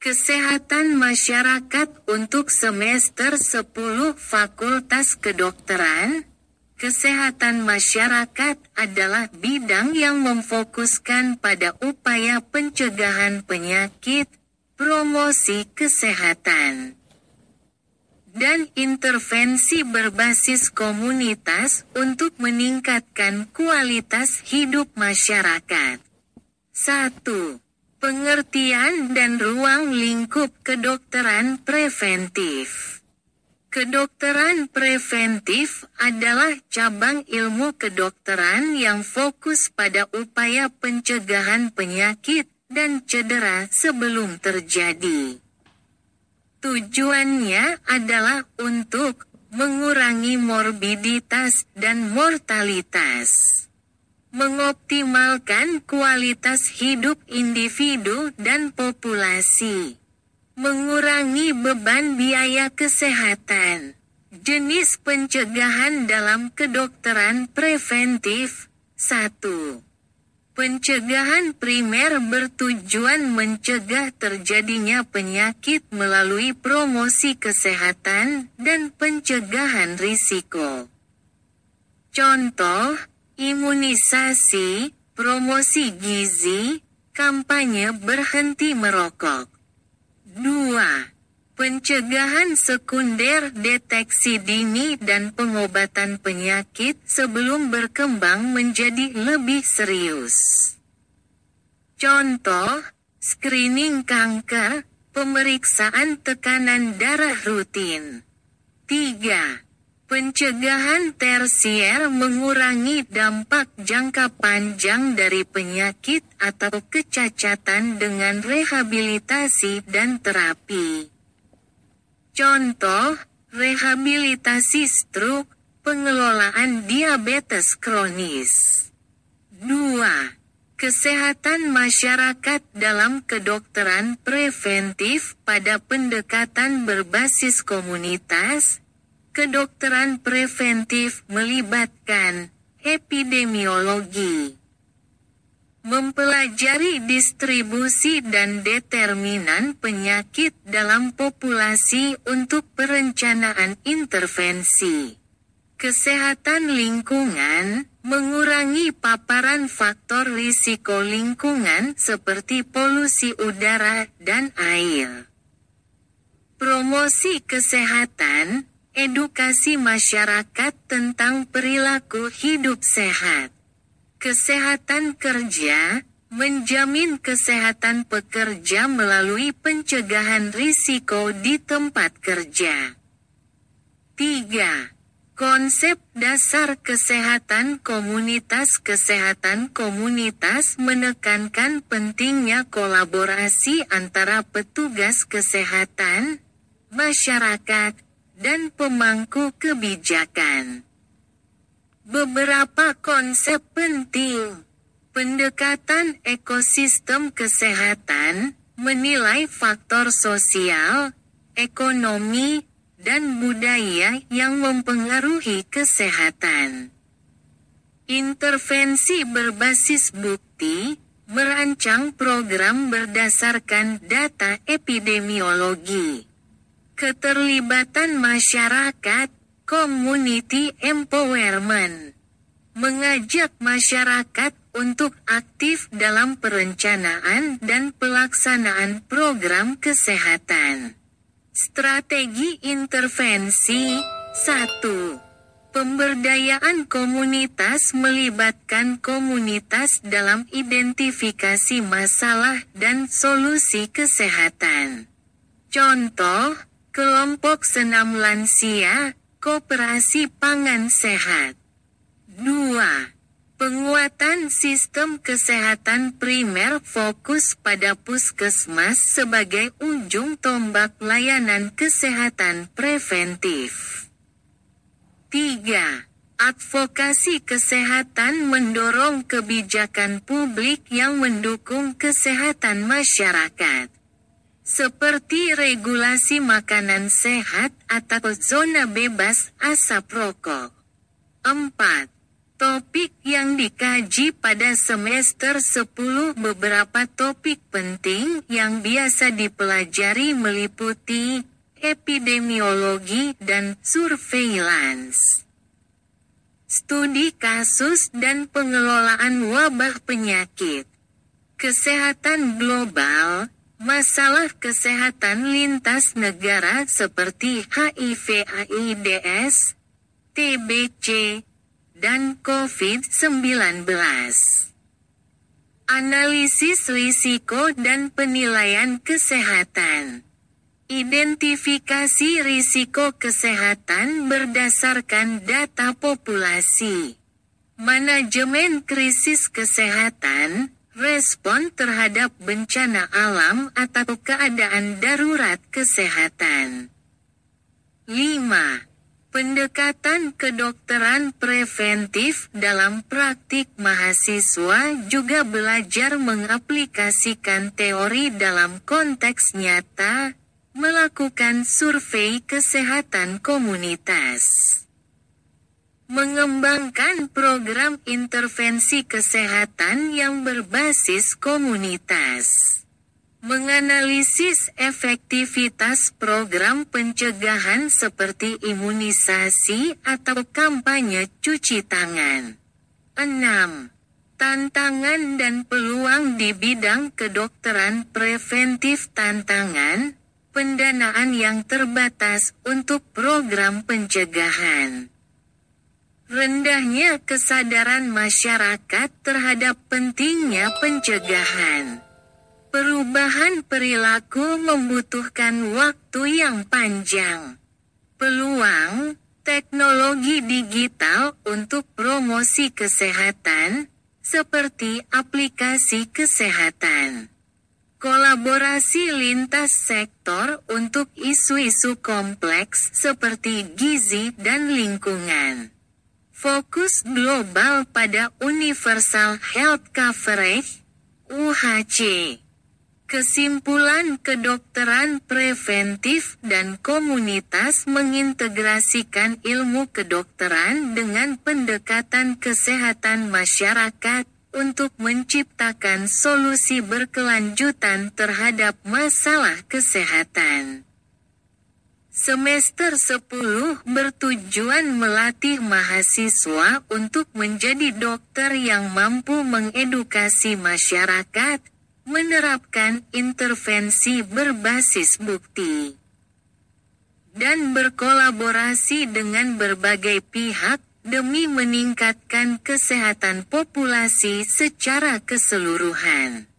Kesehatan masyarakat untuk semester 10 Fakultas Kedokteran. Kesehatan masyarakat adalah bidang yang memfokuskan pada upaya pencegahan penyakit, promosi kesehatan, dan intervensi berbasis komunitas untuk meningkatkan kualitas hidup masyarakat. 1. Pengertian dan ruang lingkup kedokteran preventif. Kedokteran preventif adalah cabang ilmu kedokteran yang fokus pada upaya pencegahan penyakit dan cedera sebelum terjadi. Tujuannya adalah untuk mengurangi morbiditas dan mortalitas, mengoptimalkan kualitas hidup individu dan populasi, mengurangi beban biaya kesehatan. Jenis pencegahan dalam kedokteran preventif. 1. Pencegahan primer bertujuan mencegah terjadinya penyakit melalui promosi kesehatan dan pencegahan risiko. Contoh, imunisasi, promosi gizi, kampanye berhenti merokok. 2. Pencegahan sekunder, deteksi dini dan pengobatan penyakit sebelum berkembang menjadi lebih serius. Contoh, screening kanker, pemeriksaan tekanan darah rutin. 3. Pencegahan tersier mengurangi dampak jangka panjang dari penyakit atau kecacatan dengan rehabilitasi dan terapi. Contoh, rehabilitasi stroke, pengelolaan diabetes kronis. 2. Kesehatan masyarakat dalam kedokteran preventif pada pendekatan berbasis komunitas. Kedokteran preventif melibatkan epidemiologi, mempelajari distribusi dan determinan penyakit dalam populasi untuk perencanaan intervensi. Kesehatan lingkungan, mengurangi paparan faktor risiko lingkungan seperti polusi udara dan air. Promosi kesehatan, edukasi masyarakat tentang perilaku hidup sehat. Kesehatan kerja, menjamin kesehatan pekerja melalui pencegahan risiko di tempat kerja. 3. Konsep dasar kesehatan komunitas. Kesehatan komunitas menekankan pentingnya kolaborasi antara petugas kesehatan, masyarakat, dan pemangku kebijakan. Beberapa konsep penting. Pendekatan ekosistem kesehatan, menilai faktor sosial, ekonomi, dan budaya yang mempengaruhi kesehatan. Intervensi berbasis bukti, merancang program berdasarkan data epidemiologi. Keterlibatan masyarakat, community empowerment. Mengajak masyarakat untuk aktif dalam perencanaan dan pelaksanaan program kesehatan. Strategi intervensi. 1. Pemberdayaan komunitas melibatkan komunitas dalam identifikasi masalah dan solusi kesehatan. Contoh, kelompok senam lansia, koperasi pangan sehat. 2. Penguatan sistem kesehatan primer fokus pada puskesmas sebagai ujung tombak layanan kesehatan preventif. 3. Advokasi kesehatan mendorong kebijakan publik yang mendukung kesehatan masyarakat, seperti regulasi makanan sehat atau zona bebas asap rokok. 4. Topik yang dikaji pada semester 10. Beberapa topik penting yang biasa dipelajari meliputi epidemiologi dan surveillance, studi kasus dan pengelolaan wabah penyakit, kesehatan global, masalah kesehatan lintas negara seperti HIV/AIDS, TBC, dan COVID-19. Analisis risiko dan penilaian kesehatan. Identifikasi risiko kesehatan berdasarkan data populasi. Manajemen krisis kesehatan, respon terhadap bencana alam atau keadaan darurat kesehatan. 5. Pendekatan kedokteran preventif. Dalam praktik mahasiswa juga belajar mengaplikasikan teori dalam konteks nyata, melakukan survei kesehatan komunitas, mengembangkan program intervensi kesehatan yang berbasis komunitas, menganalisis efektivitas program pencegahan seperti imunisasi atau kampanye cuci tangan. 6. Tantangan dan peluang di bidang kedokteran preventif. Tantangan, pendanaan yang terbatas untuk program pencegahan. Rendahnya kesadaran masyarakat terhadap pentingnya pencegahan. Perubahan perilaku membutuhkan waktu yang panjang. Peluang, teknologi digital untuk promosi kesehatan, seperti aplikasi kesehatan. Kolaborasi lintas sektor untuk isu-isu kompleks seperti gizi dan lingkungan. Fokus global pada Universal Health Coverage, UHC. Kesimpulan kedokteran preventif dan komunitas mengintegrasikan ilmu kedokteran dengan pendekatan kesehatan masyarakat untuk menciptakan solusi berkelanjutan terhadap masalah kesehatan. Semester 10 bertujuan melatih mahasiswa untuk menjadi dokter yang mampu mengedukasi masyarakat, menerapkan intervensi berbasis bukti, dan berkolaborasi dengan berbagai pihak demi meningkatkan kesehatan populasi secara keseluruhan.